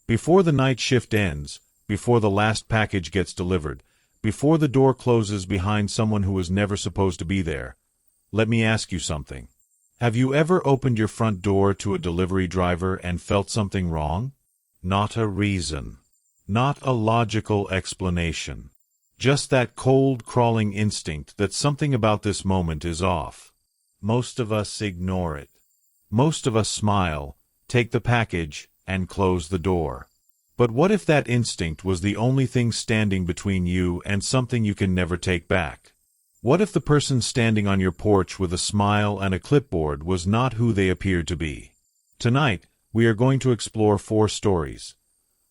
Before the night shift ends, before the last package gets delivered, before the door closes behind someone who was never supposed to be there, let me ask you something. Have you ever opened your front door to a delivery driver and felt something wrong? Not a reason. Not a logical explanation. Just that cold, crawling instinct that something about this moment is off. Most of us ignore it. Most of us smile, take the package, and close the door. But what if that instinct was the only thing standing between you and something you can never take back? What if the person standing on your porch with a smile and a clipboard was not who they appeared to be? Tonight, we are going to explore 4 stories.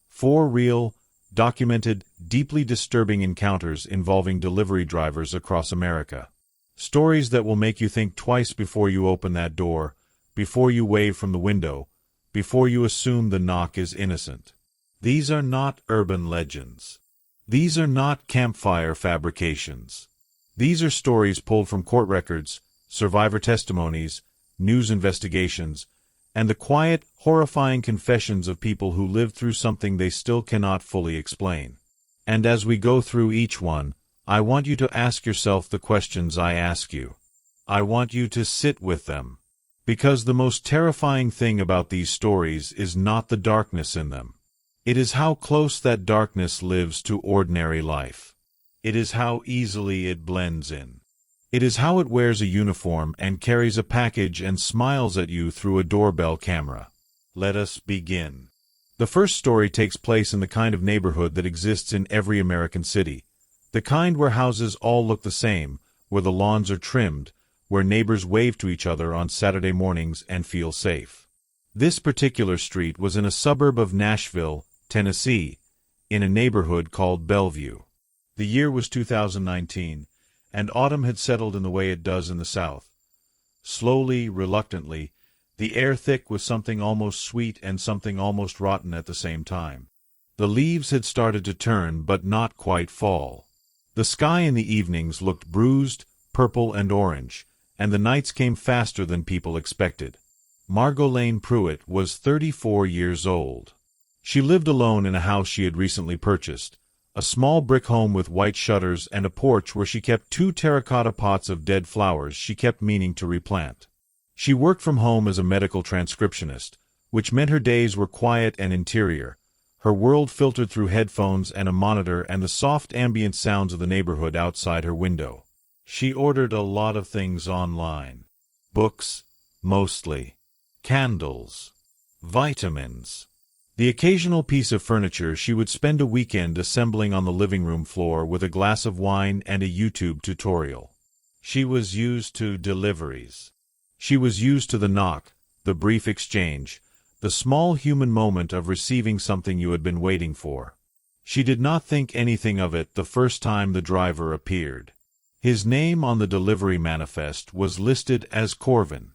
4 real, documented, deeply disturbing encounters involving delivery drivers across America. Stories that will make you think twice before you open that door, before you wave from the window, before you assume the knock is innocent. These are not urban legends. These are not campfire fabrications. These are stories pulled from court records, survivor testimonies, news investigations, and the quiet, horrifying confessions of people who lived through something they still cannot fully explain. And as we go through each one, I want you to ask yourself the questions I ask you. I want you to sit with them. Because the most terrifying thing about these stories is not the darkness in them. It is how close that darkness lives to ordinary life. It is how easily it blends in. It is how it wears a uniform and carries a package and smiles at you through a doorbell camera. Let us begin. The first story takes place in the kind of neighborhood that exists in every American city. The kind where houses all look the same, where the lawns are trimmed, where neighbors wave to each other on Saturday mornings and feel safe. This particular street was in a suburb of Nashville, Tennessee, in a neighborhood called Bellevue. The year was 2019, and autumn had settled in the way it does in the South. Slowly, reluctantly, the air thick with something almost sweet and something almost rotten at the same time. The leaves had started to turn but not quite fall. The sky in the evenings looked bruised, purple and orange, and the nights came faster than people expected. Margolene Pruitt was 34 years old. She lived alone in a house she had recently purchased, a small brick home with white shutters and a porch where she kept 2 terracotta pots of dead flowers she kept meaning to replant. She worked from home as a medical transcriptionist, which meant her days were quiet and interior, her world filtered through headphones and a monitor and the soft ambient sounds of the neighborhood outside her window. She ordered a lot of things online. Books, mostly. Candles. Vitamins. The occasional piece of furniture she would spend a weekend assembling on the living room floor with a glass of wine and a YouTube tutorial. She was used to deliveries. She was used to the knock, the brief exchange, the small human moment of receiving something you had been waiting for. She did not think anything of it the first time the driver appeared. His name on the delivery manifest was listed as Corvin.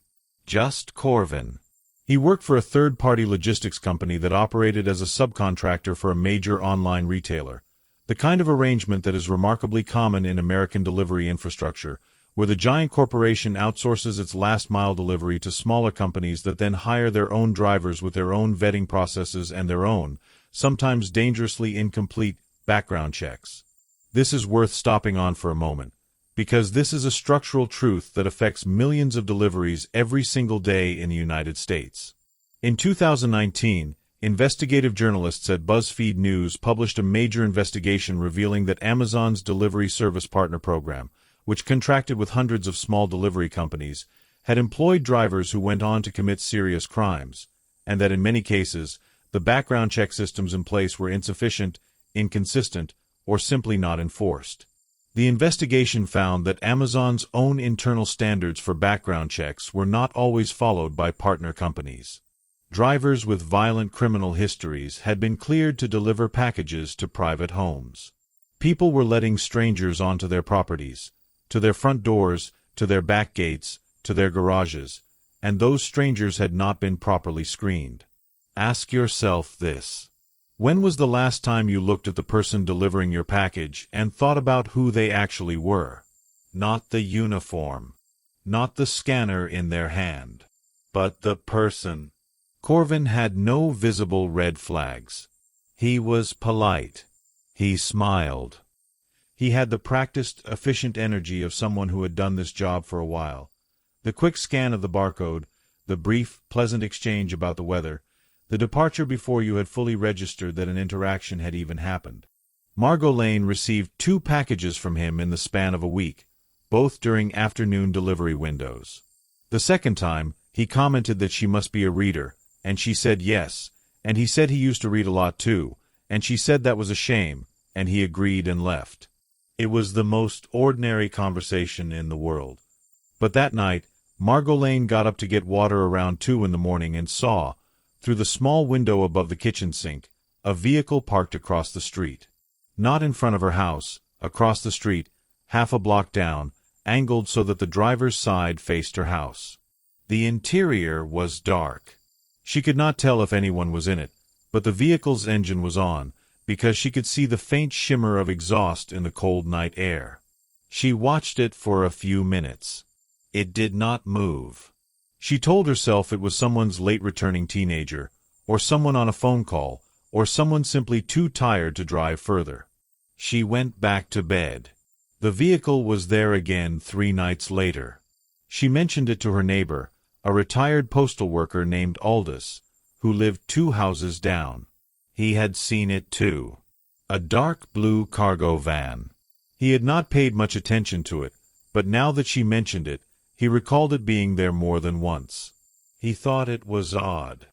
Just Corvin. He worked for a third-party logistics company that operated as a subcontractor for a major online retailer, the kind of arrangement that is remarkably common in American delivery infrastructure, where the giant corporation outsources its last-mile delivery to smaller companies that then hire their own drivers with their own vetting processes and their own, sometimes dangerously incomplete, background checks. This is worth stopping on for a moment, because this is a structural truth that affects millions of deliveries every single day in the United States. In 2019, investigative journalists at BuzzFeed News published a major investigation revealing that Amazon's Delivery Service Partner Program, which contracted with hundreds of small delivery companies, had employed drivers who went on to commit serious crimes, and that in many cases, the background check systems in place were insufficient, inconsistent, or simply not enforced. The investigation found that Amazon's own internal standards for background checks were not always followed by partner companies. Drivers with violent criminal histories had been cleared to deliver packages to private homes. People were letting strangers onto their properties, to their front doors, to their back gates, to their garages, and those strangers had not been properly screened. Ask yourself this. When was the last time you looked at the person delivering your package and thought about who they actually were? Not the uniform. Not the scanner in their hand. But the person. Corvin had no visible red flags. He was polite. He smiled. He had the practiced, efficient energy of someone who had done this job for a while. The quick scan of the barcode, the brief, pleasant exchange about the weather, the departure before you had fully registered that an interaction had even happened. Margot Lane received 2 packages from him in the span of a week, both during afternoon delivery windows. The second time, he commented that she must be a reader, and she said yes, and he said he used to read a lot too, and she said that was a shame, and he agreed and left. It was the most ordinary conversation in the world. But that night, Margot Lane got up to get water around 2 in the morning and saw, through the small window above the kitchen sink, a vehicle parked across the street. Not in front of her house, across the street, half a block down, angled so that the driver's side faced her house. The interior was dark. She could not tell if anyone was in it, but the vehicle's engine was on, because she could see the faint shimmer of exhaust in the cold night air. She watched it for a few minutes. It did not move. She told herself it was someone's late-returning teenager, or someone on a phone call, or someone simply too tired to drive further. She went back to bed. The vehicle was there again 3 nights later. She mentioned it to her neighbor, a retired postal worker named Aldous, who lived 2 houses down. He had seen it too. A dark blue cargo van. He had not paid much attention to it, but now that she mentioned it, he recalled it being there more than once. He thought it was odd.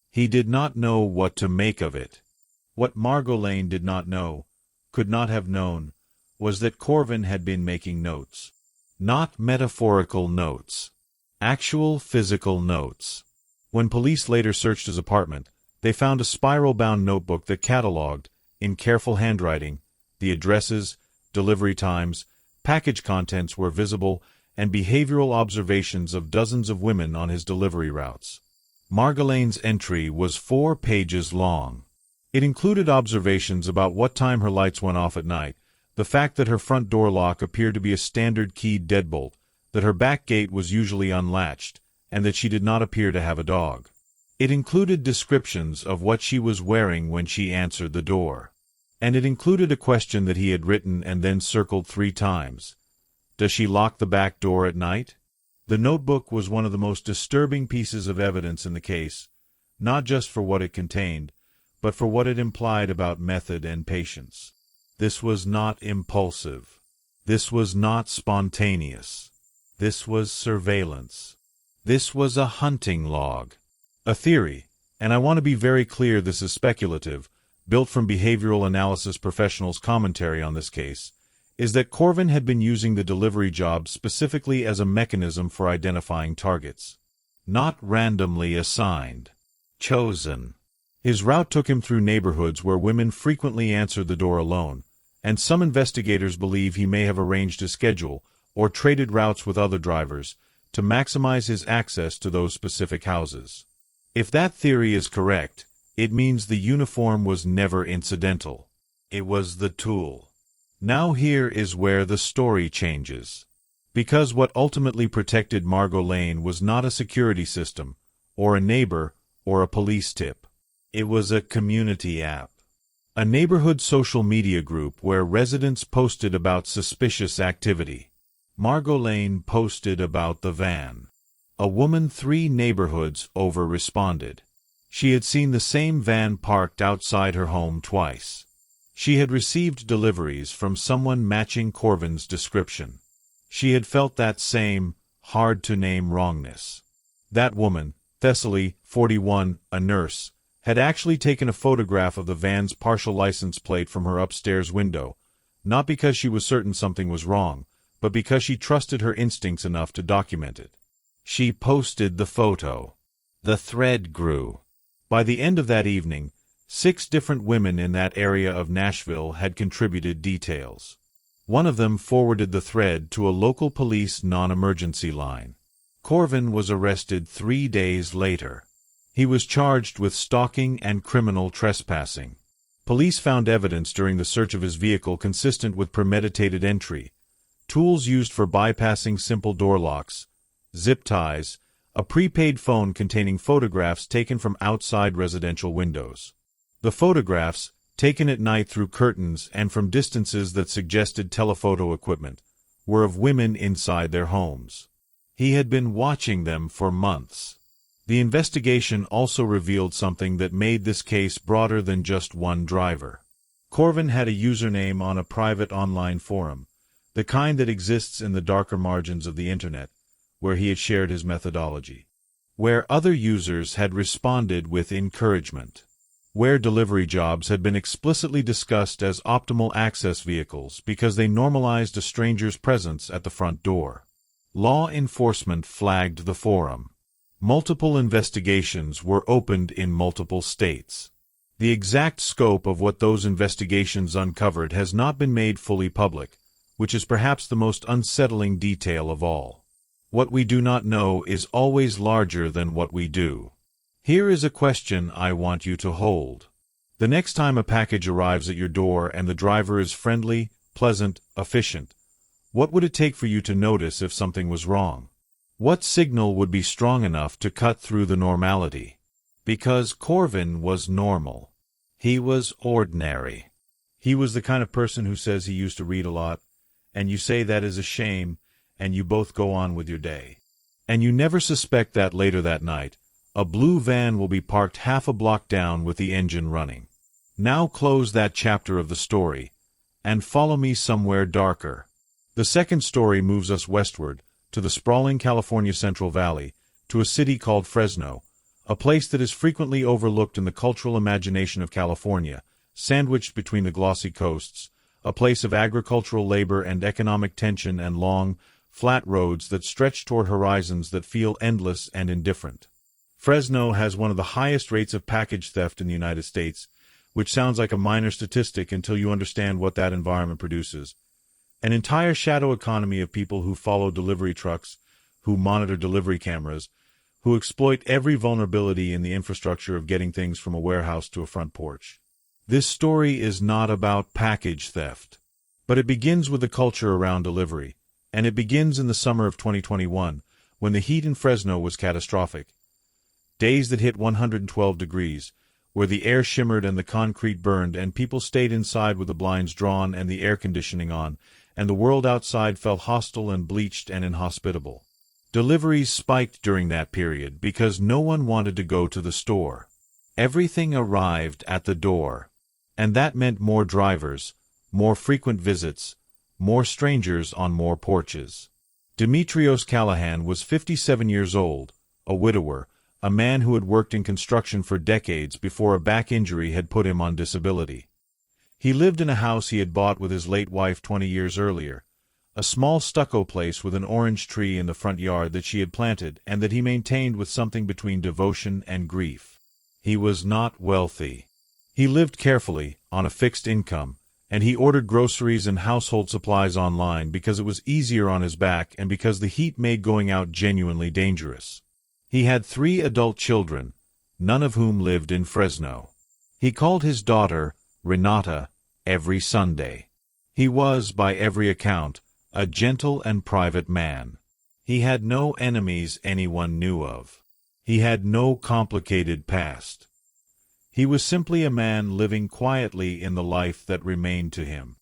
He did not know what to make of it. What Margot Lane did not know, could not have known, was that Corvin had been making notes. Not metaphorical notes. Actual physical notes. When police later searched his apartment, they found a spiral-bound notebook that catalogued, in careful handwriting, the addresses, delivery times, package contents were visible, and behavioral observations of dozens of women on his delivery routes. Margot Lane's entry was 4 pages long. It included observations about what time her lights went off at night, the fact that her front door lock appeared to be a standard keyed deadbolt, that her back gate was usually unlatched, and that she did not appear to have a dog. It included descriptions of what she was wearing when she answered the door. And it included a question that he had written and then circled 3 times. Does she lock the back door at night? The notebook was one of the most disturbing pieces of evidence in the case, not just for what it contained, but for what it implied about method and patience. This was not impulsive. This was not spontaneous. This was surveillance. This was a hunting log. A theory, and I want to be very clear this is speculative, built from behavioral analysis professionals' commentary on this case, is that Corvin had been using the delivery job specifically as a mechanism for identifying targets. Not randomly assigned. Chosen. His route took him through neighborhoods where women frequently answered the door alone, and some investigators believe he may have arranged his schedule or traded routes with other drivers to maximize his access to those specific houses. If that theory is correct, it means the uniform was never incidental. It was the tool. Now here is where the story changes. Because what ultimately protected Margot Lane was not a security system, or a neighbor, or a police tip. It was a community app. A neighborhood social media group where residents posted about suspicious activity. Margot Lane posted about the van. A woman 3 neighborhoods over responded. She had seen the same van parked outside her home twice. She had received deliveries from someone matching Corvin's description. She had felt that same, hard-to-name wrongness. That woman, Thessaly, 41, a nurse, had actually taken a photograph of the van's partial license plate from her upstairs window, not because she was certain something was wrong, but because she trusted her instincts enough to document it. She posted the photo. The thread grew. By the end of that evening, 6 different women in that area of Nashville had contributed details. One of them forwarded the thread to a local police non-emergency line. Corvin was arrested 3 days later. He was charged with stalking and criminal trespassing. Police found evidence during the search of his vehicle consistent with premeditated entry, tools used for bypassing simple door locks, zip ties, a prepaid phone containing photographs taken from outside residential windows. The photographs, taken at night through curtains and from distances that suggested telephoto equipment, were of women inside their homes. He had been watching them for months. The investigation also revealed something that made this case broader than just one driver. Corvin had a username on a private online forum, the kind that exists in the darker margins of the internet, where he had shared his methodology, where other users had responded with encouragement, where delivery jobs had been explicitly discussed as optimal access vehicles because they normalized a stranger's presence at the front door. Law enforcement flagged the forum. Multiple investigations were opened in multiple states. The exact scope of what those investigations uncovered has not been made fully public, which is perhaps the most unsettling detail of all. What we do not know is always larger than what we do. Here is a question I want you to hold. The next time a package arrives at your door and the driver is friendly, pleasant, efficient, what would it take for you to notice if something was wrong? What signal would be strong enough to cut through the normality? Because Corvin was normal. He was ordinary. He was the kind of person who says he used to read a lot, and you say that is a shame, and you both go on with your day. And you never suspect that later that night, a blue van will be parked half a block down with the engine running. Now close that chapter of the story, and follow me somewhere darker. The second story moves us westward, to the sprawling California Central Valley, to a city called Fresno, a place that is frequently overlooked in the cultural imagination of California, sandwiched between the glossy coasts, a place of agricultural labor and economic tension and long, flat roads that stretch toward horizons that feel endless and indifferent. Fresno has one of the highest rates of package theft in the United States, which sounds like a minor statistic until you understand what that environment produces. An entire shadow economy of people who follow delivery trucks, who monitor delivery cameras, who exploit every vulnerability in the infrastructure of getting things from a warehouse to a front porch. This story is not about package theft, but it begins with the culture around delivery, and it begins in the summer of 2021, when the heat in Fresno was catastrophic. Days that hit 112 degrees, where the air shimmered and the concrete burned and people stayed inside with the blinds drawn and the air conditioning on, and the world outside felt hostile and bleached and inhospitable. Deliveries spiked during that period because no one wanted to go to the store. Everything arrived at the door. And that meant more drivers, more frequent visits, more strangers on more porches. Demetrios Callahan was 57 years old, a widower, a man who had worked in construction for decades before a back injury had put him on disability. He lived in a house he had bought with his late wife 20 years earlier, a small stucco place with an orange tree in the front yard that she had planted and that he maintained with something between devotion and grief. He was not wealthy. He lived carefully, on a fixed income, and he ordered groceries and household supplies online because it was easier on his back and because the heat made going out genuinely dangerous. He had 3 adult children, none of whom lived in Fresno. He called his daughter, Renata, every Sunday. He was, by every account, a gentle and private man. He had no enemies anyone knew of. He had no complicated past. He was simply a man living quietly in the life that remained to him.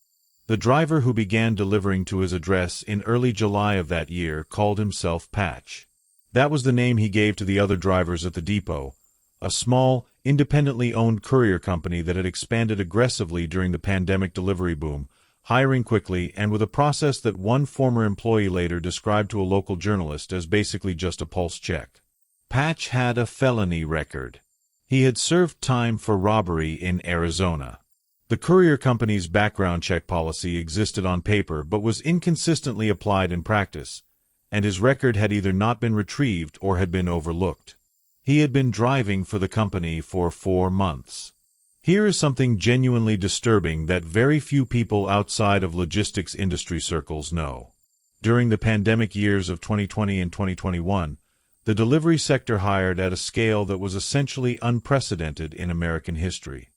The driver who began delivering to his address in early July of that year called himself Patch. That was the name he gave to the other drivers at the depot, a small, independently owned courier company that had expanded aggressively during the pandemic delivery boom, hiring quickly and with a process that one former employee later described to a local journalist as basically just a pulse check. Patch had a felony record. He had served time for robbery in Arizona. The courier company's background check policy existed on paper but was inconsistently applied in practice, and his record had either not been retrieved or had been overlooked. He had been driving for the company for 4 months. Here is something genuinely disturbing that very few people outside of logistics industry circles know. During the pandemic years of 2020 and 2021, the delivery sector hired at a scale that was essentially unprecedented in American history.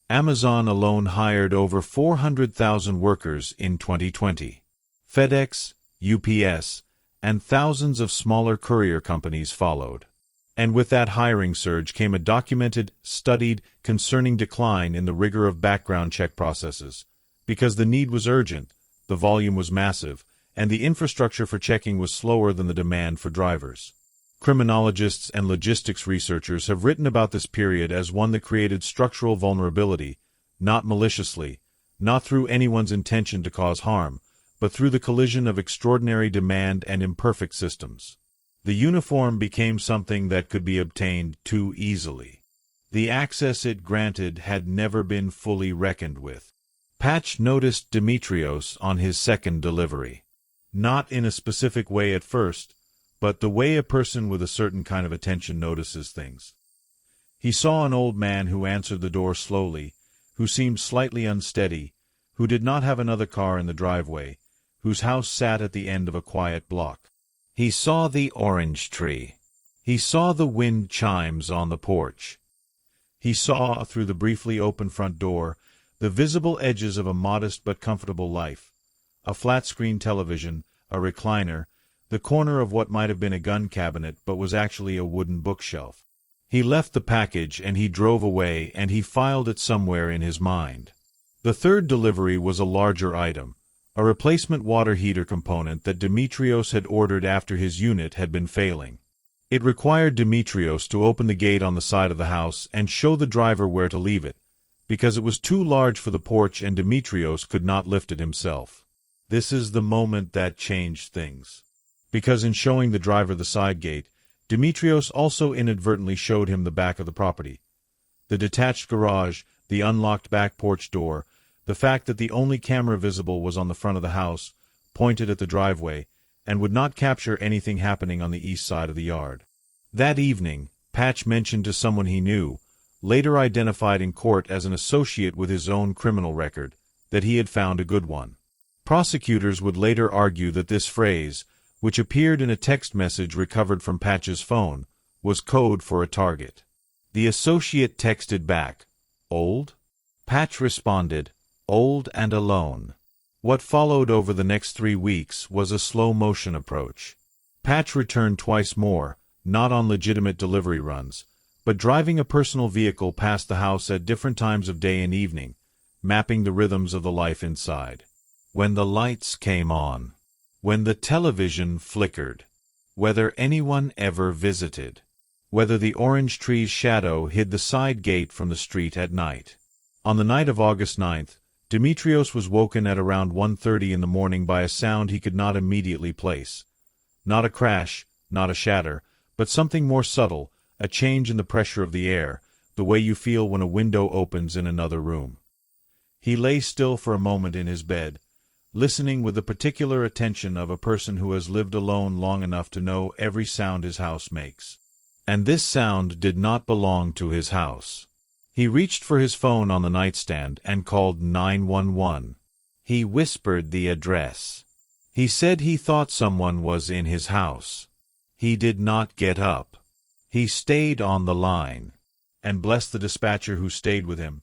Amazon alone hired over 400,000 workers in 2020. FedEx, UPS, and thousands of smaller courier companies followed. And with that hiring surge came a documented, studied, concerning decline in the rigor of background check processes. Because the need was urgent, the volume was massive, and the infrastructure for checking was slower than the demand for drivers. Criminologists and logistics researchers have written about this period as one that created structural vulnerability, not maliciously, not through anyone's intention to cause harm, but through the collision of extraordinary demand and imperfect systems. The uniform became something that could be obtained too easily. The access it granted had never been fully reckoned with. Patch noticed Demetrios on his second delivery. Not in a specific way at first, but the way a person with a certain kind of attention notices things. He saw an old man who answered the door slowly, who seemed slightly unsteady, who did not have another car in the driveway, whose house sat at the end of a quiet block. He saw the orange tree. He saw the wind chimes on the porch. He saw, through the briefly open front door, the visible edges of a modest but comfortable life. A flat-screen television, a recliner, the corner of what might have been a gun cabinet but was actually a wooden bookshelf. He left the package and he drove away and he filed it somewhere in his mind. The third delivery was a larger item, a replacement water heater component that Demetrios had ordered after his unit had been failing. It required Demetrios to open the gate on the side of the house and show the driver where to leave it, because it was too large for the porch and Demetrios could not lift it himself. This is the moment that changed things. Because in showing the driver the side gate, Demetrios also inadvertently showed him the back of the property. The detached garage, the unlocked back porch door, the fact that the only camera visible was on the front of the house, pointed at the driveway, and would not capture anything happening on the east side of the yard. That evening, Patch mentioned to someone he knew, later identified in court as an associate with his own criminal record, that he had found a good one. Prosecutors would later argue that this phrase, which appeared in a text message recovered from Patch's phone, was code for a target. The associate texted back, "Old?" Patch responded, "Old and alone." What followed over the next 3 weeks was a slow-motion approach. Patch returned twice more, not on legitimate delivery runs, but driving a personal vehicle past the house at different times of day and evening, mapping the rhythms of the life inside. When the lights came on, when the television flickered, whether anyone ever visited, whether the orange tree's shadow hid the side gate from the street at night. On the night of August 9th, Demetrios was woken at around 1:30 in the morning by a sound he could not immediately place. Not a crash, not a shatter, but something more subtle, a change in the pressure of the air, the way you feel when a window opens in another room. He lay still for a moment in his bed, listening with the particular attention of a person who has lived alone long enough to know every sound his house makes. And this sound did not belong to his house. He reached for his phone on the nightstand and called 911. He whispered the address. He said he thought someone was in his house. He did not get up. He stayed on the line, and blessed the dispatcher who stayed with him,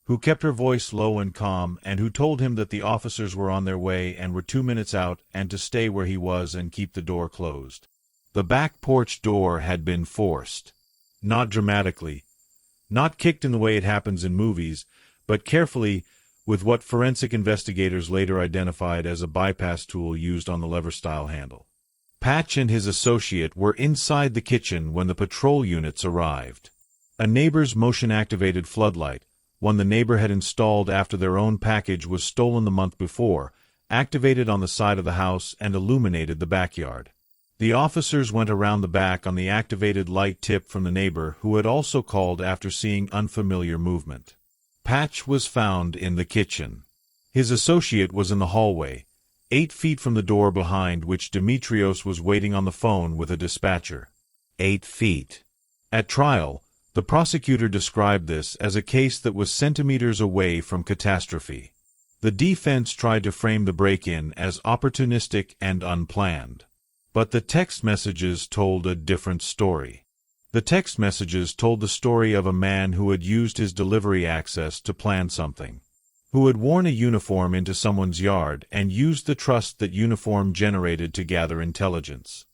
who kept her voice low and calm, and who told him that the officers were on their way and were 2 minutes out and to stay where he was and keep the door closed. The back porch door had been forced. Not dramatically, not kicked in the way it happens in movies, but carefully, with what forensic investigators later identified as a bypass tool used on the lever-style handle. Patch and his associate were inside the kitchen when the patrol units arrived. A neighbor's motion-activated floodlight, one the neighbor had installed after their own package was stolen the month before, activated on the side of the house and illuminated the backyard. The officers went around the back on the activated light tip from the neighbor who had also called after seeing unfamiliar movement. Patch was found in the kitchen. His associate was in the hallway, 8 feet from the door behind which Demetrios was waiting on the phone with a dispatcher. 8 feet. At trial, the prosecutor described this as a case that was centimeters away from catastrophe. The defense tried to frame the break-in as opportunistic and unplanned. But the text messages told a different story. The text messages told the story of a man who had used his delivery access to plan something. who had worn a uniform into someone's yard and used the trust that uniform generated to gather intelligence.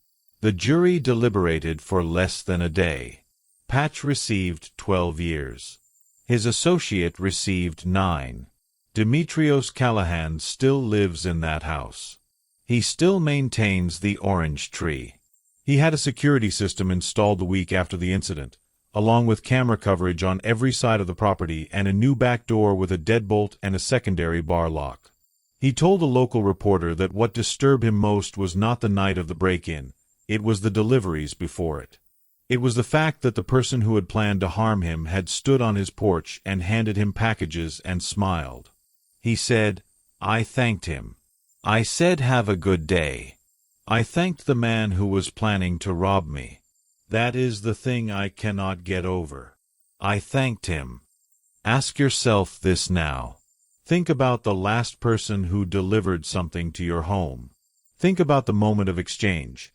The jury deliberated for less than a day. Patch received 12 years. His associate received 9. Demetrios Callahan still lives in that house. He still maintains the orange tree. He had a security system installed the week after the incident, along with camera coverage on every side of the property and a new back door with a deadbolt and a secondary bar lock. He told a local reporter that what disturbed him most was not the night of the break-in, it was the deliveries before it. It was the fact that the person who had planned to harm him had stood on his porch and handed him packages and smiled. He said, "I thanked him. I said have a good day. I thanked the man who was planning to rob me. That is the thing I cannot get over. I thanked him." Ask yourself this now. Think about the last person who delivered something to your home. Think about the moment of exchange,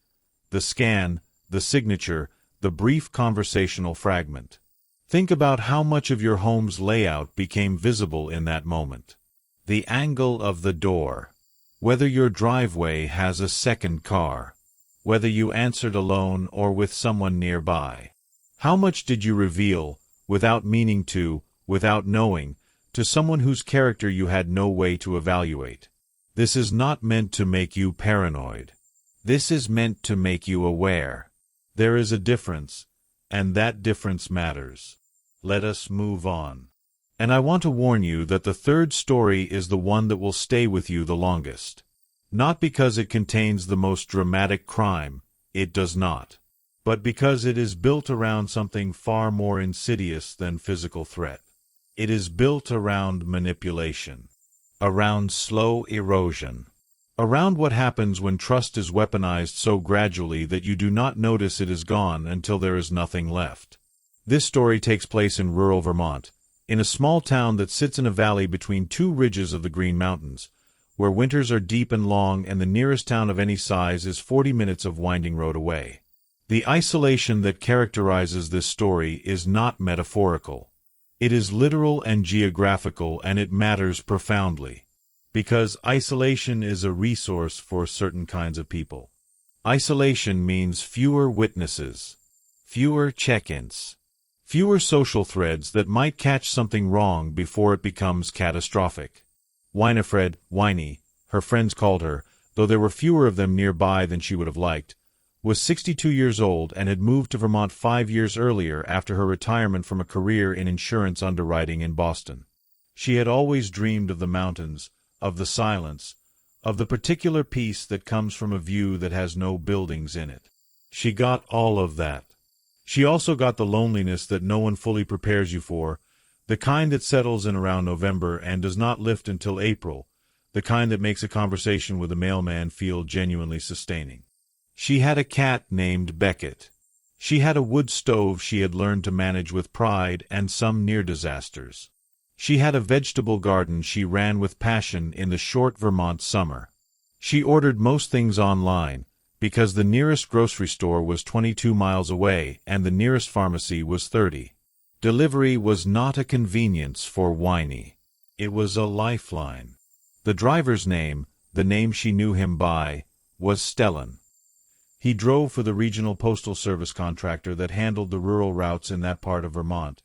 the scan, the signature, the brief conversational fragment. Think about how much of your home's layout became visible in that moment. The angle of the door. Whether your driveway has a second car. Whether you answered alone or with someone nearby. How much did you reveal, without meaning to, without knowing, to someone whose character you had no way to evaluate? This is not meant to make you paranoid. This is meant to make you aware. There is a difference, and that difference matters. Let us move on. And I want to warn you that the third story is the one that will stay with you the longest. Not because it contains the most dramatic crime, it does not, but because it is built around something far more insidious than physical threat. It is built around manipulation, around slow erosion, around what happens when trust is weaponized so gradually that you do not notice it is gone until there is nothing left. This story takes place in rural Vermont, in a small town that sits in a valley between two ridges of the Green Mountains, where winters are deep and long and the nearest town of any size is 40 minutes of winding road away. The isolation that characterizes this story is not metaphorical. It is literal and geographical, and it matters profoundly. Because isolation is a resource for certain kinds of people. Isolation means fewer witnesses, fewer check-ins, fewer social threads that might catch something wrong before it becomes catastrophic. Winifred, Winnie, her friends called her, though there were fewer of them nearby than she would have liked, was 62 years old and had moved to Vermont 5 years earlier after her retirement from a career in insurance underwriting in Boston. She had always dreamed of the mountains, of the silence, of the particular peace that comes from a view that has no buildings in it. She got all of that. She also got the loneliness that no one fully prepares you for, the kind that settles in around November and does not lift until April, the kind that makes a conversation with a mailman feel genuinely sustaining. She had a cat named Beckett. She had a wood stove she had learned to manage with pride and some near disasters. She had a vegetable garden she ran with passion in the short Vermont summer. She ordered most things online, because the nearest grocery store was 22 miles away and the nearest pharmacy was 30. Delivery was not a convenience for Winnie. It was a lifeline. The driver's name, the name she knew him by, was Stellan. He drove for the regional postal service contractor that handled the rural routes in that part of Vermont,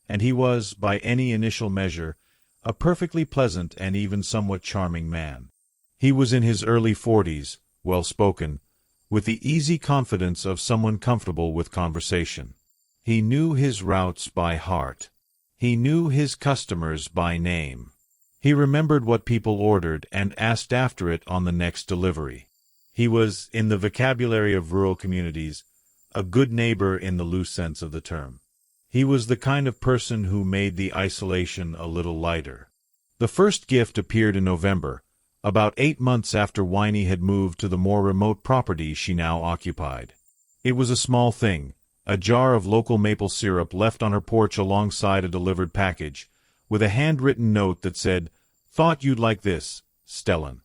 and he was, by any initial measure, a perfectly pleasant and even somewhat charming man. He was in his early 40s, well-spoken, with the easy confidence of someone comfortable with conversation. He knew his routes by heart. He knew his customers by name. He remembered what people ordered and asked after it on the next delivery. He was, in the vocabulary of rural communities, a good neighbor in the loose sense of the term. He was the kind of person who made the isolation a little lighter. The first gift appeared in November, about 8 months after Winnie had moved to the more remote property she now occupied. It was a small thing, a jar of local maple syrup left on her porch alongside a delivered package, with a handwritten note that said, "Thought you'd like this, Stellan."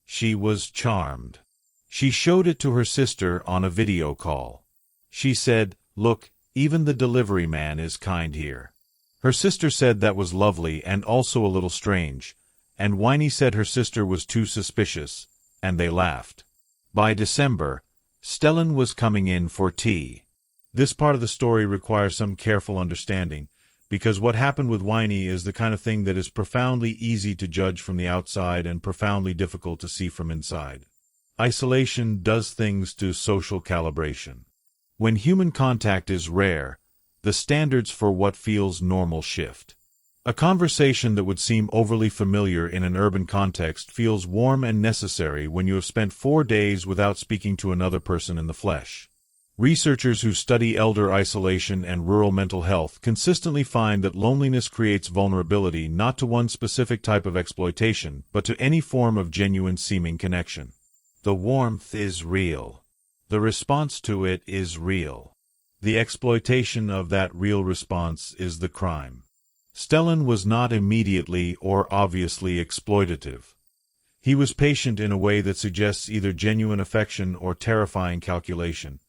She was charmed. She showed it to her sister on a video call. She said, "Look, even the delivery man is kind here." Her sister said that was lovely and also a little strange, and Winnie said her sister was too suspicious, and they laughed. By December, Stellan was coming in for tea. This part of the story requires some careful understanding, because what happened with Winnie is the kind of thing that is profoundly easy to judge from the outside and profoundly difficult to see from inside. Isolation does things to social calibration. When human contact is rare, the standards for what feels normal shift. A conversation that would seem overly familiar in an urban context feels warm and necessary when you have spent 4 days without speaking to another person in the flesh. Researchers who study elder isolation and rural mental health consistently find that loneliness creates vulnerability not to one specific type of exploitation, but to any form of genuine seeming connection. The warmth is real. The response to it is real. The exploitation of that real response is the crime. Stellan was not immediately or obviously exploitative. He was patient in a way that suggests either genuine affection or terrifying calculation,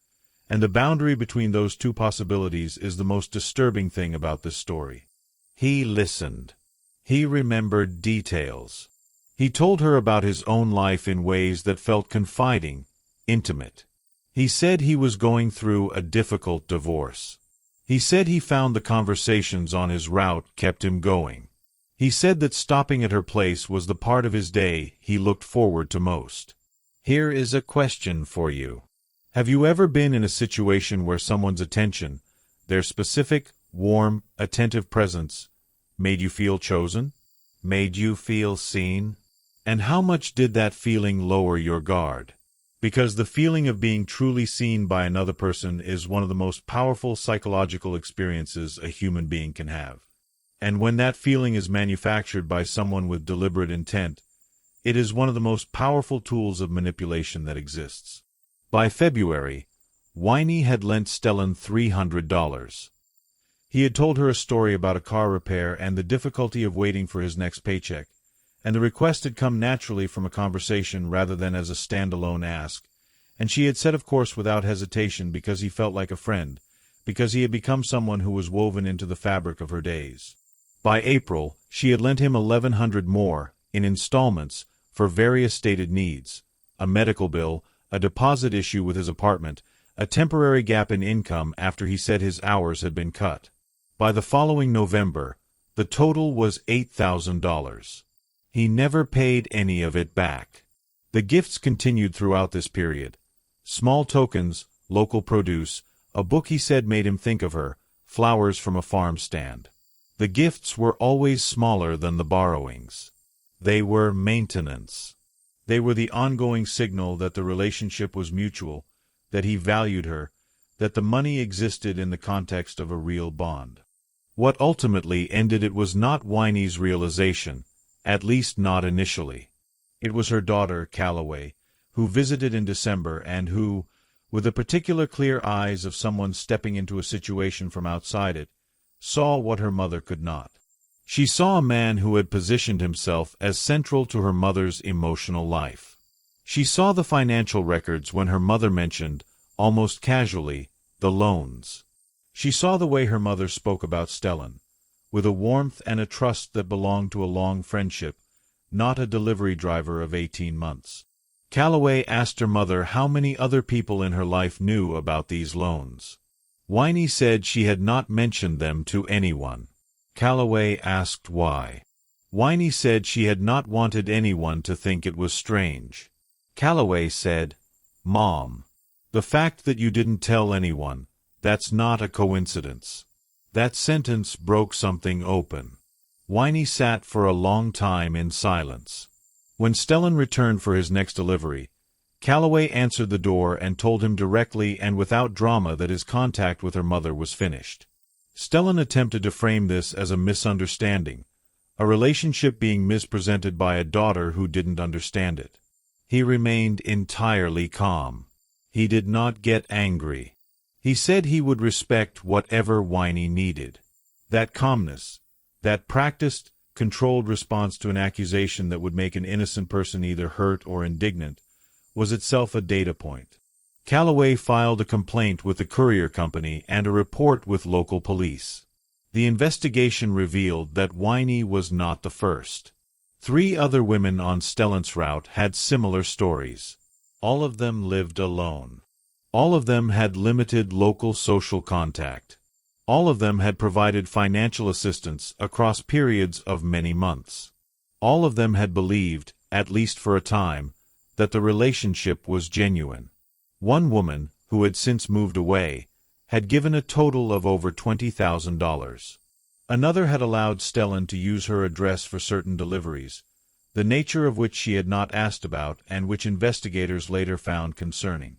and the boundary between those two possibilities is the most disturbing thing about this story. He listened. He remembered details. He told her about his own life in ways that felt confiding, intimate. He said he was going through a difficult divorce. He said he found the conversations on his route kept him going. He said that stopping at her place was the part of his day he looked forward to most. Here is a question for you. Have you ever been in a situation where someone's attention, their specific, warm, attentive presence, made you feel chosen? Made you feel seen? And how much did that feeling lower your guard? Because the feeling of being truly seen by another person is one of the most powerful psychological experiences a human being can have. And when that feeling is manufactured by someone with deliberate intent, it is one of the most powerful tools of manipulation that exists. By February, Winnie had lent Stellan $300. He had told her a story about a car repair and the difficulty of waiting for his next paycheck, and the request had come naturally from a conversation rather than as a standalone ask, and she had said of course without hesitation because he felt like a friend, because he had become someone who was woven into the fabric of her days. By April, she had lent him $1,100 more, in installments, for various stated needs: a medical bill, a deposit issue with his apartment, a temporary gap in income after he said his hours had been cut. By the following November, the total was $8,000. He never paid any of it back. The gifts continued throughout this period. Small tokens, local produce, a book he said made him think of her, flowers from a farm stand. The gifts were always smaller than the borrowings. They were maintenance. They were the ongoing signal that the relationship was mutual, that he valued her, that the money existed in the context of a real bond. What ultimately ended it was not Winnie's realization, at least not initially. It was her daughter, Calloway, who visited in December and who, with the particular clear eyes of someone stepping into a situation from outside it, saw what her mother could not. She saw a man who had positioned himself as central to her mother's emotional life. She saw the financial records when her mother mentioned, almost casually, the loans. She saw the way her mother spoke about Stellan, with a warmth and a trust that belonged to a long friendship, not a delivery driver of 18 months. Calloway asked her mother how many other people in her life knew about these loans. Winnie said she had not mentioned them to anyone. Calloway asked why. Winnie said she had not wanted anyone to think it was strange. Calloway said, "Mom, the fact that you didn't tell anyone, that's not a coincidence." That sentence broke something open. Winnie sat for a long time in silence. When Stellan returned for his next delivery, Calloway answered the door and told him directly and without drama that his contact with her mother was finished. Stellan attempted to frame this as a misunderstanding, a relationship being mispresented by a daughter who didn't understand it. He remained entirely calm. He did not get angry. He said he would respect whatever Winnie needed. That calmness, that practiced, controlled response to an accusation that would make an innocent person either hurt or indignant, was itself a data point. Calloway filed a complaint with the courier company and a report with local police. The investigation revealed that Winey was not the first. 3 other women on Stellan's route had similar stories. All of them lived alone. All of them had limited local social contact. All of them had provided financial assistance across periods of many months. All of them had believed, at least for a time, that the relationship was genuine. One woman, who had since moved away, had given a total of over $20,000. Another had allowed Stellan to use her address for certain deliveries, the nature of which she had not asked about and which investigators later found concerning.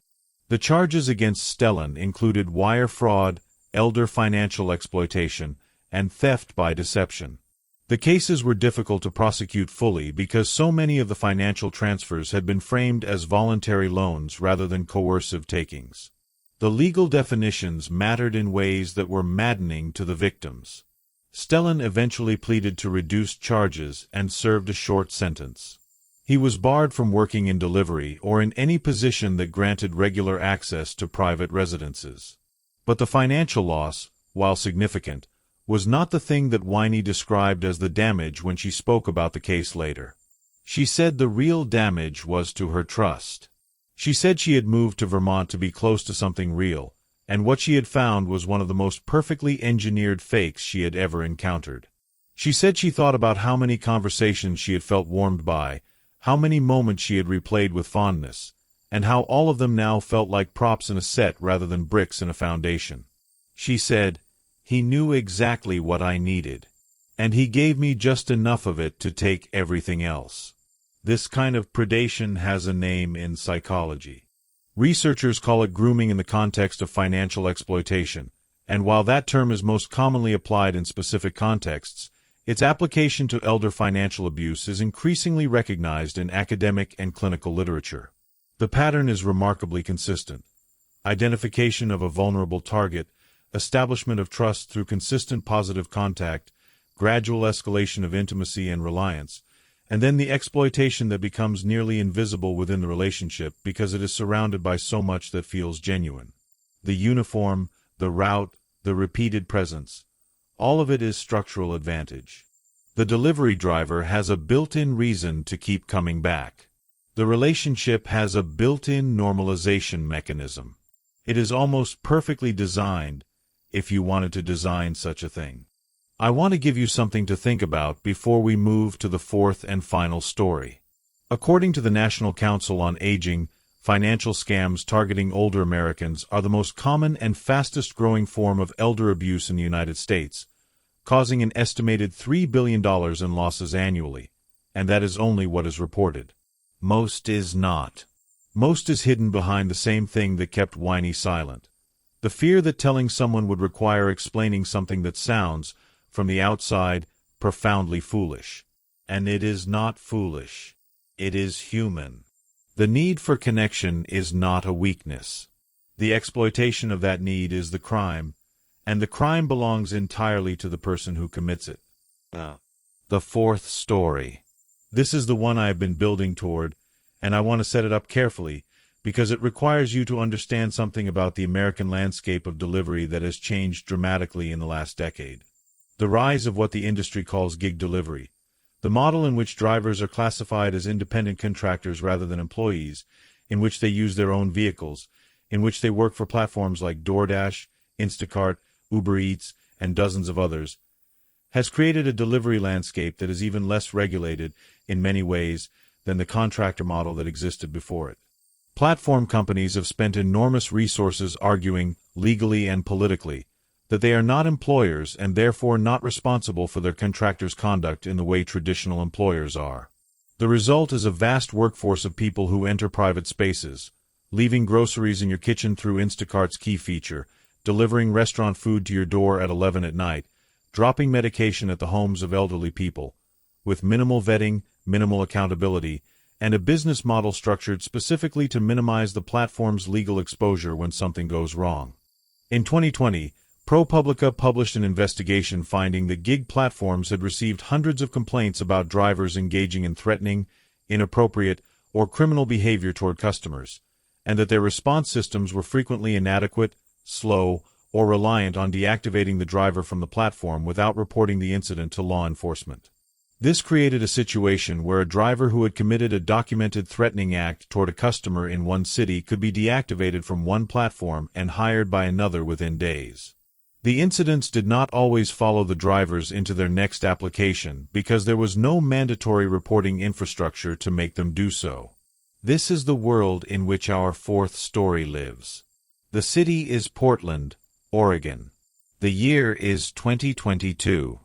The charges against Stellan included wire fraud, elder financial exploitation, and theft by deception. The cases were difficult to prosecute fully because so many of the financial transfers had been framed as voluntary loans rather than coercive takings. The legal definitions mattered in ways that were maddening to the victims. Stellan eventually pleaded to reduced charges and served a short sentence. He was barred from working in delivery or in any position that granted regular access to private residences. But the financial loss, while significant, was not the thing that Winey described as the damage when she spoke about the case later. She said the real damage was to her trust. She said she had moved to Vermont to be close to something real, and what she had found was one of the most perfectly engineered fakes she had ever encountered. She said she thought about how many conversations she had felt warmed by, how many moments she had replayed with fondness, and how all of them now felt like props in a set rather than bricks in a foundation. She said, "He knew exactly what I needed, and he gave me just enough of it to take everything else." This kind of predation has a name in psychology. Researchers call it grooming in the context of financial exploitation, and while that term is most commonly applied in specific contexts, its application to elder financial abuse is increasingly recognized in academic and clinical literature. The pattern is remarkably consistent. Identification of a vulnerable target, establishment of trust through consistent positive contact, gradual escalation of intimacy and reliance, and then the exploitation that becomes nearly invisible within the relationship because it is surrounded by so much that feels genuine. The uniform, the route, the repeated presence, all of it is structural advantage. The delivery driver has a built-in reason to keep coming back. The relationship has a built-in normalization mechanism. It is almost perfectly designed, if you wanted to design such a thing. I want to give you something to think about before we move to the 4th and final story. According to the National Council on Aging, financial scams targeting older Americans are the most common and fastest-growing form of elder abuse in the United States, causing an estimated $3 billion in losses annually, and that is only what is reported. Most is not. Most is hidden behind the same thing that kept Winey silent. The fear that telling someone would require explaining something that sounds, from the outside, profoundly foolish. And it is not foolish. It is human. The need for connection is not a weakness. The exploitation of that need is the crime, and the crime belongs entirely to the person who commits it. The 4th story. This is the one I have been building toward, and I want to set it up carefully, because it requires you to understand something about the American landscape of delivery that has changed dramatically in the last decade. The rise of what the industry calls gig delivery, the model in which drivers are classified as independent contractors rather than employees, in which they use their own vehicles, in which they work for platforms like DoorDash, Instacart, Uber Eats, and dozens of others, has created a delivery landscape that is even less regulated in many ways than the contractor model that existed before it. Platform companies have spent enormous resources arguing, legally and politically, that they are not employers and therefore not responsible for their contractors' conduct in the way traditional employers are. The result is a vast workforce of people who enter private spaces, leaving groceries in your kitchen through Instacart's key feature, delivering restaurant food to your door at 11 at night, dropping medication at the homes of elderly people, with minimal vetting, minimal accountability, and a business model structured specifically to minimize the platform's legal exposure when something goes wrong. In 2020, ProPublica published an investigation finding that gig platforms had received hundreds of complaints about drivers engaging in threatening, inappropriate, or criminal behavior toward customers, and that their response systems were frequently inadequate, slow, or reliant on deactivating the driver from the platform without reporting the incident to law enforcement. This created a situation where a driver who had committed a documented threatening act toward a customer in one city could be deactivated from one platform and hired by another within days. The incidents did not always follow the drivers into their next application because there was no mandatory reporting infrastructure to make them do so. This is the world in which our fourth story lives. The city is Portland, Oregon. The year is 2022.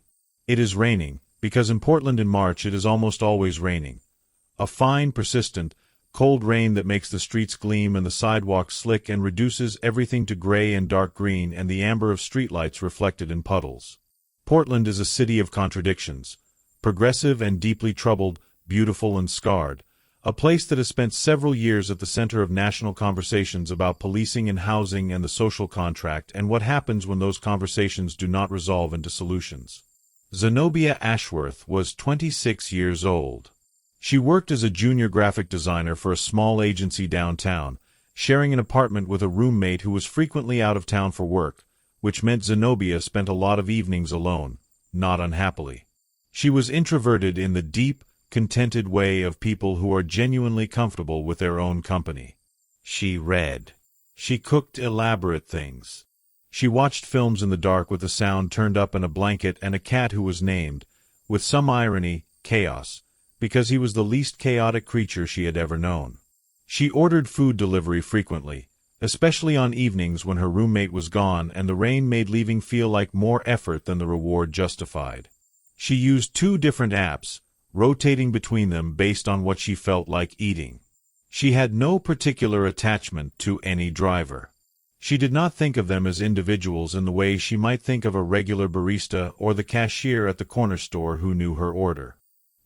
It is raining, because in Portland in March it is almost always raining. A fine, persistent, cold rain that makes the streets gleam and the sidewalks slick and reduces everything to gray and dark green and the amber of streetlights reflected in puddles. Portland is a city of contradictions, progressive and deeply troubled, beautiful and scarred, a place that has spent several years at the center of national conversations about policing and housing and the social contract and what happens when those conversations do not resolve into solutions. Zenobia Ashworth was 26 years old. She worked as a junior graphic designer for a small agency downtown, sharing an apartment with a roommate who was frequently out of town for work, which meant Zenobia spent a lot of evenings alone, not unhappily. She was introverted in the deep, contented way of people who are genuinely comfortable with their own company. She read. She cooked elaborate things. She watched films in the dark with the sound turned up and a blanket and a cat who was named, with some irony, Chaos, because he was the least chaotic creature she had ever known. She ordered food delivery frequently, especially on evenings when her roommate was gone and the rain made leaving feel like more effort than the reward justified. She used 2 different apps, rotating between them based on what she felt like eating. She had no particular attachment to any driver. She did not think of them as individuals in the way she might think of a regular barista or the cashier at the corner store who knew her order.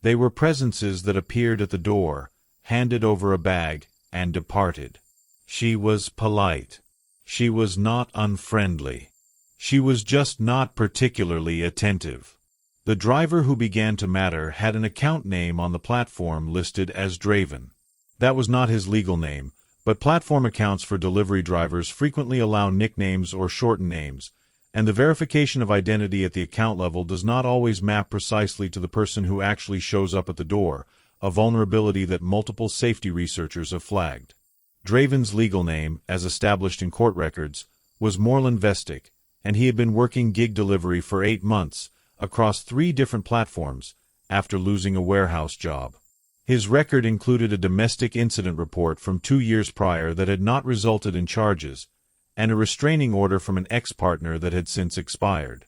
They were presences that appeared at the door, handed over a bag, and departed. She was polite. She was not unfriendly. She was just not particularly attentive. The driver who began to matter had an account name on the platform listed as Draven. That was not his legal name, but platform accounts for delivery drivers frequently allow nicknames or shortened names, and the verification of identity at the account level does not always map precisely to the person who actually shows up at the door, a vulnerability that multiple safety researchers have flagged. Draven's legal name, as established in court records, was Moreland Vestick, and he had been working gig delivery for 8 months, across 3 different platforms, after losing a warehouse job. His record included a domestic incident report from 2 years prior that had not resulted in charges, and a restraining order from an ex-partner that had since expired.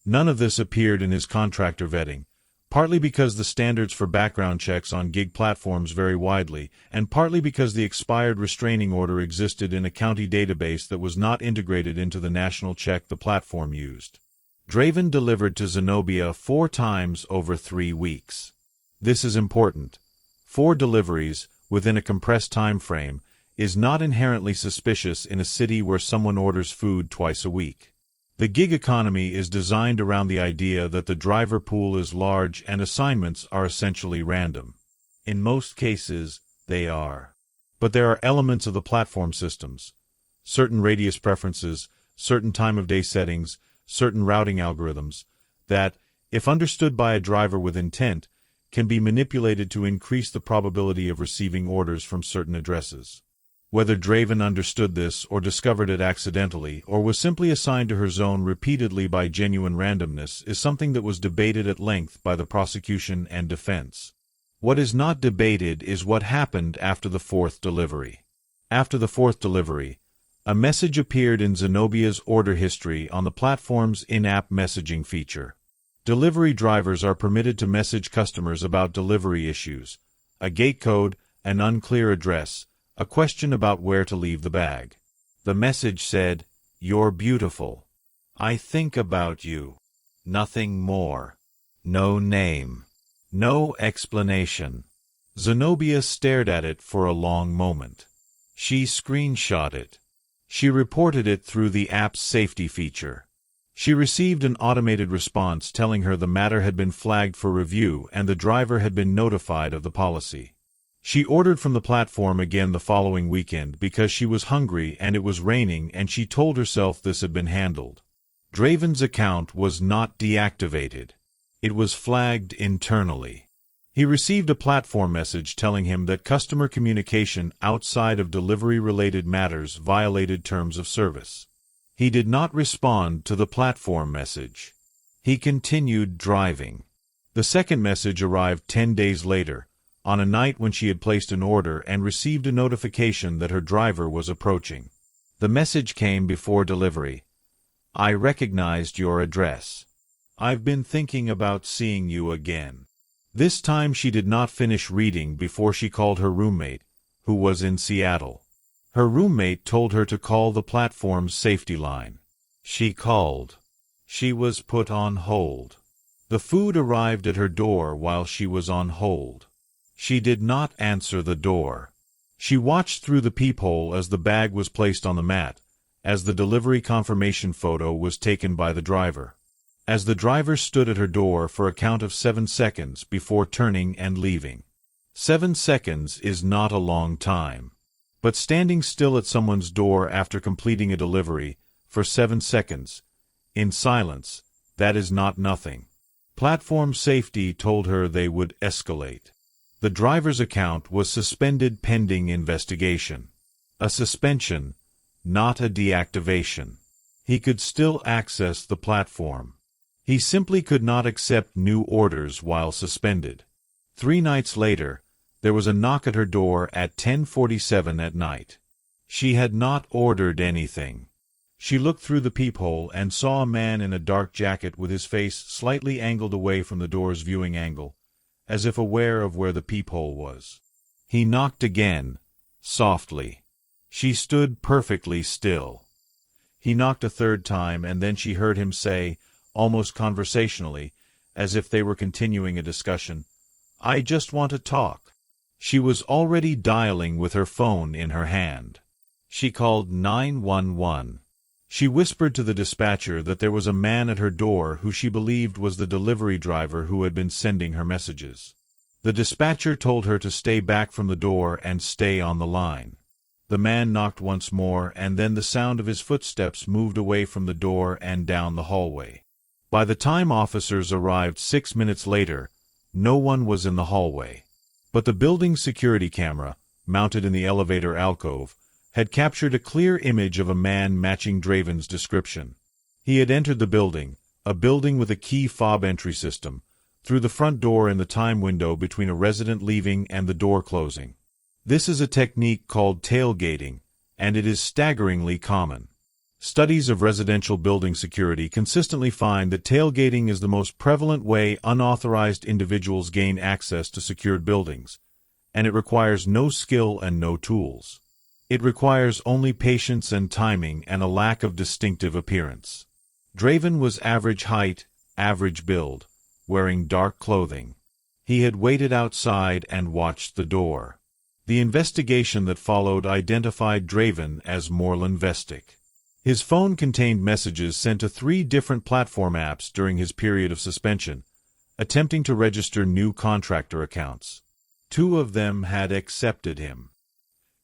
None of this appeared in his contractor vetting, partly because the standards for background checks on gig platforms vary widely, and partly because the expired restraining order existed in a county database that was not integrated into the national check the platform used. Draven delivered to Zenobia 4 times over 3 weeks. This is important. 4 deliveries, within a compressed time frame, is not inherently suspicious in a city where someone orders food twice a week. The gig economy is designed around the idea that the driver pool is large and assignments are essentially random. In most cases, they are. But there are elements of the platform systems, certain radius preferences, certain time-of-day settings, certain routing algorithms, that, if understood by a driver with intent, can be manipulated to increase the probability of receiving orders from certain addresses. Whether Draven understood this or discovered it accidentally or was simply assigned to her zone repeatedly by genuine randomness is something that was debated at length by the prosecution and defense. What is not debated is what happened after the 4th delivery. After the 4th delivery, a message appeared in Zenobia's order history on the platform's in-app messaging feature. Delivery drivers are permitted to message customers about delivery issues, a gate code, an unclear address, a question about where to leave the bag. The message said, "You're beautiful. I think about you." Nothing more. No name. No explanation. Zenobia stared at it for a long moment. She screenshot it. She reported it through the app's safety feature. She received an automated response telling her the matter had been flagged for review and the driver had been notified of the policy. She ordered from the platform again the following weekend because she was hungry and it was raining, and she told herself this had been handled. Draven's account was not deactivated. It was flagged internally. He received a platform message telling him that customer communication outside of delivery-related matters violated terms of service. He did not respond to the platform message. He continued driving. The second message arrived 10 days later, on a night when she had placed an order and received a notification that her driver was approaching. The message came before delivery. "I recognized your address. I've been thinking about seeing you again." This time she did not finish reading before she called her roommate, who was in Seattle. Her roommate told her to call the platform's safety line. She called. She was put on hold. The food arrived at her door while she was on hold. She did not answer the door. She watched through the peephole as the bag was placed on the mat, as the delivery confirmation photo was taken by the driver. As the driver stood at her door for a count of 7 seconds before turning and leaving. 7 seconds is not a long time. But standing still at someone's door after completing a delivery, for 7 seconds, in silence, that is not nothing. Platform safety told her they would escalate. The driver's account was suspended pending investigation. A suspension, not a deactivation. He could still access the platform. He simply could not accept new orders while suspended. 3 nights later, there was a knock at her door at 10:47 at night. She had not ordered anything. She looked through the peephole and saw a man in a dark jacket with his face slightly angled away from the door's viewing angle, as if aware of where the peephole was. He knocked again, softly. She stood perfectly still. He knocked a third time, and then she heard him say, almost conversationally, as if they were continuing a discussion, "I just want to talk." She was already dialing with her phone in her hand. She called 911. She whispered to the dispatcher that there was a man at her door who she believed was the delivery driver who had been sending her messages. The dispatcher told her to stay back from the door and stay on the line. The man knocked once more, and then the sound of his footsteps moved away from the door and down the hallway. By the time officers arrived 6 minutes later, no one was in the hallway. But the building's security camera, mounted in the elevator alcove, had captured a clear image of a man matching Draven's description. He had entered the building, a building with a key fob entry system, through the front door in the time window between a resident leaving and the door closing. This is a technique called tailgating, and it is staggeringly common. Studies of residential building security consistently find that tailgating is the most prevalent way unauthorized individuals gain access to secured buildings, and it requires no skill and no tools. It requires only patience and timing and a lack of distinctive appearance. Draven was average height, average build, wearing dark clothing. He had waited outside and watched the door. The investigation that followed identified Draven as Moreland Vestick. His phone contained messages sent to 3 different platform apps during his period of suspension, attempting to register new contractor accounts. 2 of them had accepted him.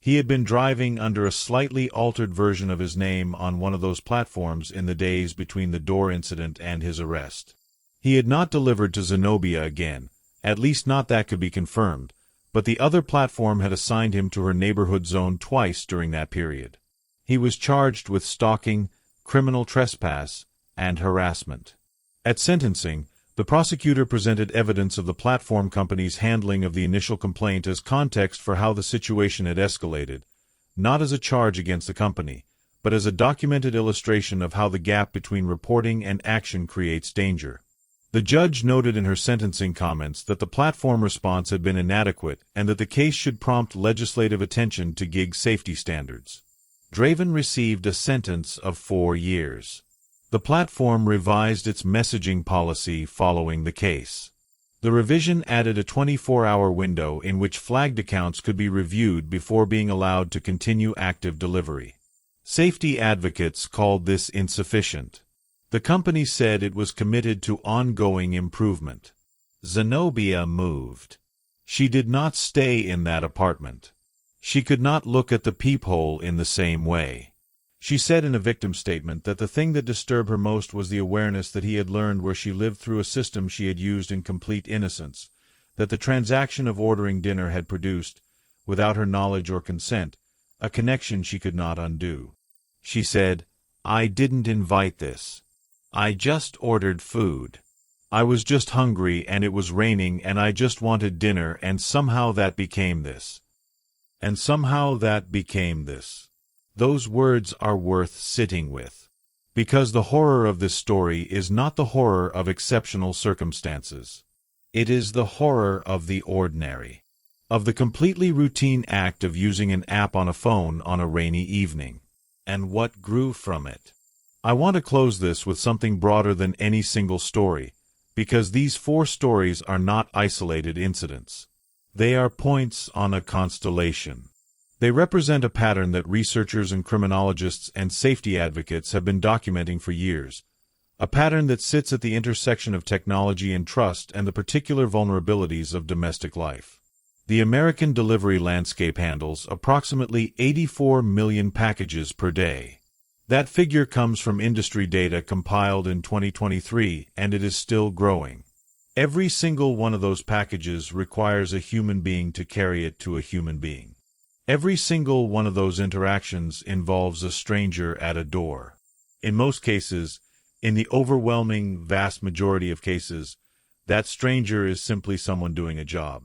He had been driving under a slightly altered version of his name on one of those platforms in the days between the door incident and his arrest. He had not delivered to Zenobia again, at least not that could be confirmed, but the other platform had assigned him to her neighborhood zone twice during that period. He was charged with stalking, criminal trespass, and harassment. At sentencing, the prosecutor presented evidence of the platform company's handling of the initial complaint as context for how the situation had escalated, not as a charge against the company, but as a documented illustration of how the gap between reporting and action creates danger. The judge noted in her sentencing comments that the platform response had been inadequate and that the case should prompt legislative attention to gig safety standards. Draven received a sentence of 4 years. The platform revised its messaging policy following the case. The revision added a 24-hour window in which flagged accounts could be reviewed before being allowed to continue active delivery. Safety advocates called this insufficient. The company said it was committed to ongoing improvement. Zenobia moved. She did not stay in that apartment. She could not look at the peephole in the same way. She said in a victim statement that the thing that disturbed her most was the awareness that he had learned where she lived through a system she had used in complete innocence, that the transaction of ordering dinner had produced, without her knowledge or consent, a connection she could not undo. She said, "I didn't invite this. I just ordered food. I was just hungry and it was raining and I just wanted dinner and somehow that became this. And somehow that became this." Those words are worth sitting with. Because the horror of this story is not the horror of exceptional circumstances. It is the horror of the ordinary. Of the completely routine act of using an app on a phone on a rainy evening. And what grew from it. I want to close this with something broader than any single story, because these 4 stories are not isolated incidents. They are points on a constellation. They represent a pattern that researchers and criminologists and safety advocates have been documenting for years, a pattern that sits at the intersection of technology and trust and the particular vulnerabilities of domestic life. The American delivery landscape handles approximately 84 million packages per day. That figure comes from industry data compiled in 2023, and it is still growing. Every single one of those packages requires a human being to carry it to a human being. Every single one of those interactions involves a stranger at a door. In most cases, in the overwhelming vast majority of cases, that stranger is simply someone doing a job.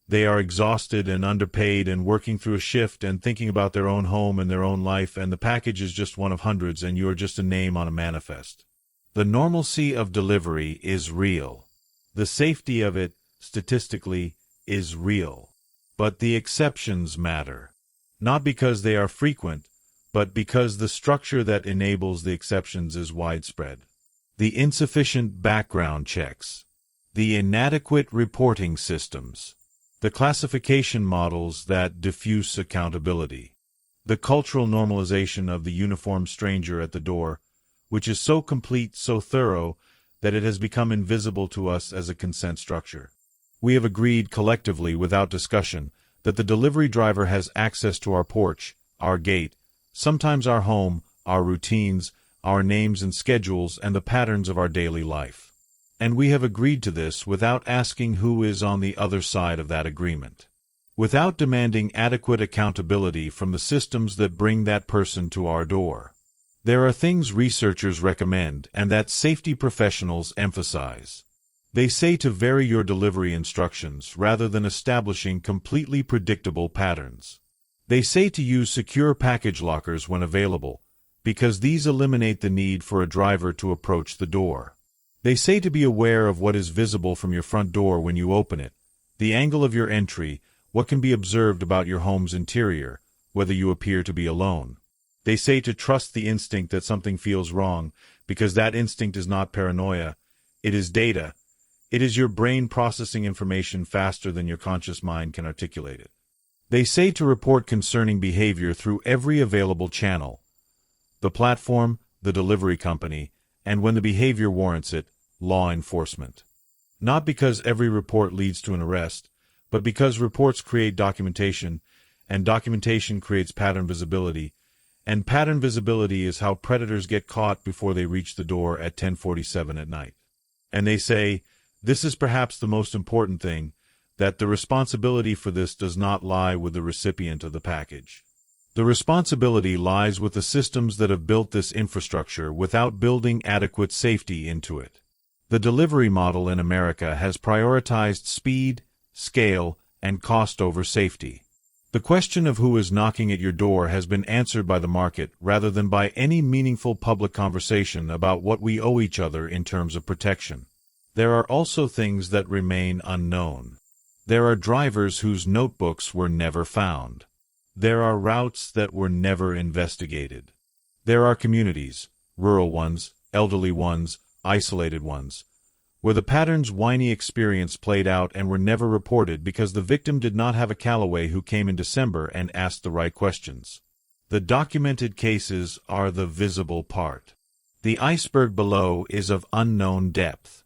They are exhausted and underpaid and working through a shift and thinking about their own home and their own life, and the package is just one of hundreds and you are just a name on a manifest. The normalcy of delivery is real. The safety of it, statistically, is real. But the exceptions matter. Not because they are frequent, but because the structure that enables the exceptions is widespread. The insufficient background checks. The inadequate reporting systems. The classification models that diffuse accountability. The cultural normalization of the uniformed stranger at the door, which is so complete, so thorough, that it has become invisible to us as a consent structure. We have agreed collectively, without discussion, that the delivery driver has access to our porch, our gate, sometimes our home, our routines, our names and schedules, and the patterns of our daily life. And we have agreed to this without asking who is on the other side of that agreement. Without demanding adequate accountability from the systems that bring that person to our door. There are things researchers recommend and that safety professionals emphasize. They say to vary your delivery instructions rather than establishing completely predictable patterns. They say to use secure package lockers when available, because these eliminate the need for a driver to approach the door. They say to be aware of what is visible from your front door when you open it, the angle of your entry, what can be observed about your home's interior, whether you appear to be alone. They say to trust the instinct that something feels wrong, because that instinct is not paranoia, it is data. It is your brain processing information faster than your conscious mind can articulate it. They say to report concerning behavior through every available channel. The platform, the delivery company, and when the behavior warrants it, law enforcement. Not because every report leads to an arrest, but because reports create documentation, and documentation creates pattern visibility, and pattern visibility is how predators get caught before they reach the door at 10:47 at night. And they say, this is perhaps the most important thing, that the responsibility for this does not lie with the recipient of the package. The responsibility lies with the systems that have built this infrastructure without building adequate safety into it. The delivery model in America has prioritized speed, scale, and cost over safety. The question of who is knocking at your door has been answered by the market rather than by any meaningful public conversation about what we owe each other in terms of protection. There are also things that remain unknown. There are drivers whose notebooks were never found. There are routes that were never investigated. There are communities, rural ones, elderly ones, isolated ones, where the pattern's whiny experience played out and were never reported because the victim did not have a Callaway who came in December and asked the right questions. The documented cases are the visible part. The iceberg below is of unknown depth.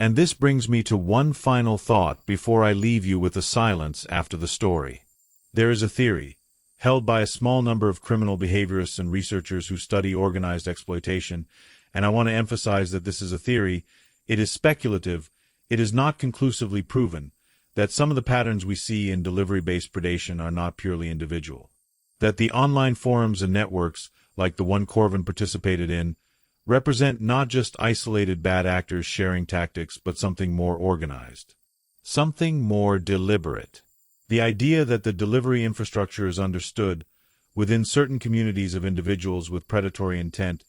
And this brings me to one final thought before I leave you with the silence after the story. There is a theory, held by a small number of criminal behaviorists and researchers who study organized exploitation, and I want to emphasize that this is a theory. It is speculative, it is not conclusively proven, that some of the patterns we see in delivery-based predation are not purely individual. That the online forums and networks, like the one Corvin participated in, represent not just isolated bad actors sharing tactics, but something more organized. Something more deliberate. The idea that the delivery infrastructure is understood, within certain communities of individuals with predatory intent,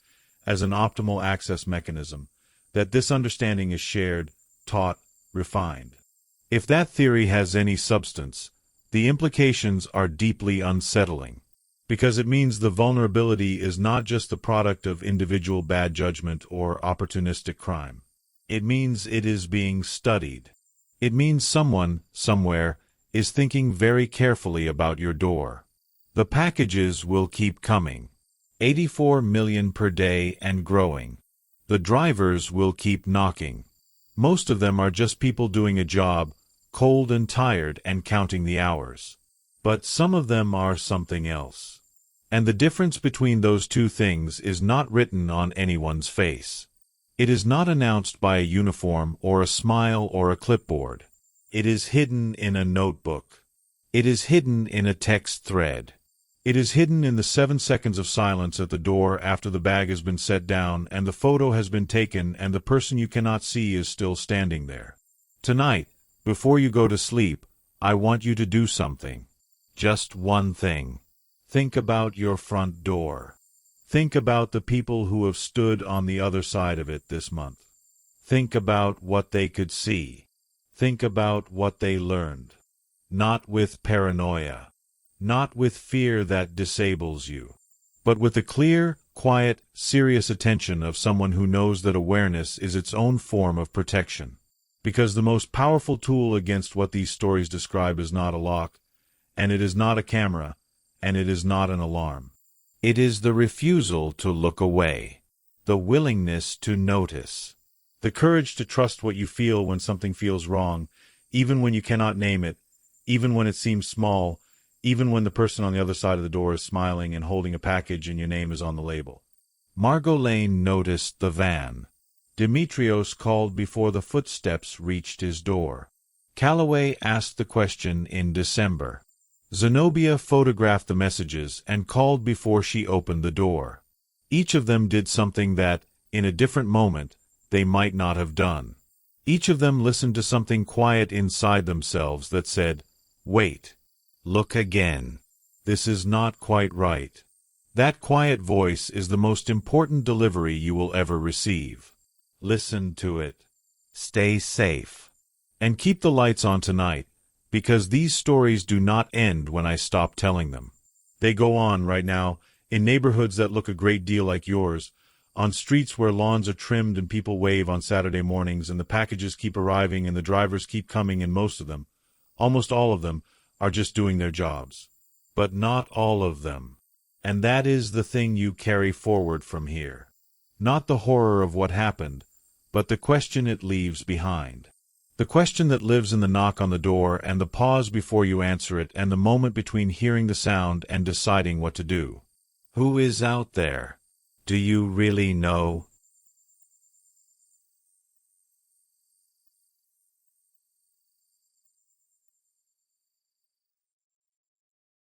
as an optimal access mechanism, that this understanding is shared, taught, refined. If that theory has any substance, the implications are deeply unsettling, because it means the vulnerability is not just the product of individual bad judgment or opportunistic crime. It means it is being studied. It means someone, somewhere, is thinking very carefully about your door. The packages will keep coming. 84 million per day and growing. The drivers will keep knocking. Most of them are just people doing a job, cold and tired and counting the hours. But some of them are something else. And the difference between those two things is not written on anyone's face. It is not announced by a uniform or a smile or a clipboard. It is hidden in a notebook. It is hidden in a text thread. It is hidden in the 7 seconds of silence at the door after the bag has been set down and the photo has been taken and the person you cannot see is still standing there. Tonight, before you go to sleep, I want you to do something. Just one thing. Think about your front door. Think about the people who have stood on the other side of it this month. Think about what they could see. Think about what they learned. Not with paranoia. Not with fear that disables you. But with the clear, quiet, serious attention of someone who knows that awareness is its own form of protection. Because the most powerful tool against what these stories describe is not a lock, and it is not a camera, and it is not an alarm. It is the refusal to look away, the willingness to notice, the courage to trust what you feel when something feels wrong, even when you cannot name it, even when it seems small, even when the person on the other side of the door is smiling and holding a package and your name is on the label. Margot Lane noticed the van. Demetrios called before the footsteps reached his door. Calloway asked the question in December. Zenobia photographed the messages and called before she opened the door. Each of them did something that, in a different moment, they might not have done. Each of them listened to something quiet inside themselves that said, "Wait. Look again. This is not quite right." That quiet voice is the most important delivery you will ever receive. Listen to it. Stay safe. And keep the lights on tonight, because these stories do not end when I stop telling them. They go on right now, in neighborhoods that look a great deal like yours, on streets where lawns are trimmed and people wave on Saturday mornings and the packages keep arriving and the drivers keep coming and most of them, almost all of them, are just doing their jobs. But not all of them. And that is the thing you carry forward from here. Not the horror of what happened, but the question it leaves behind. The question that lives in the knock on the door and the pause before you answer it and the moment between hearing the sound and deciding what to do. Who is out there? Do you really know?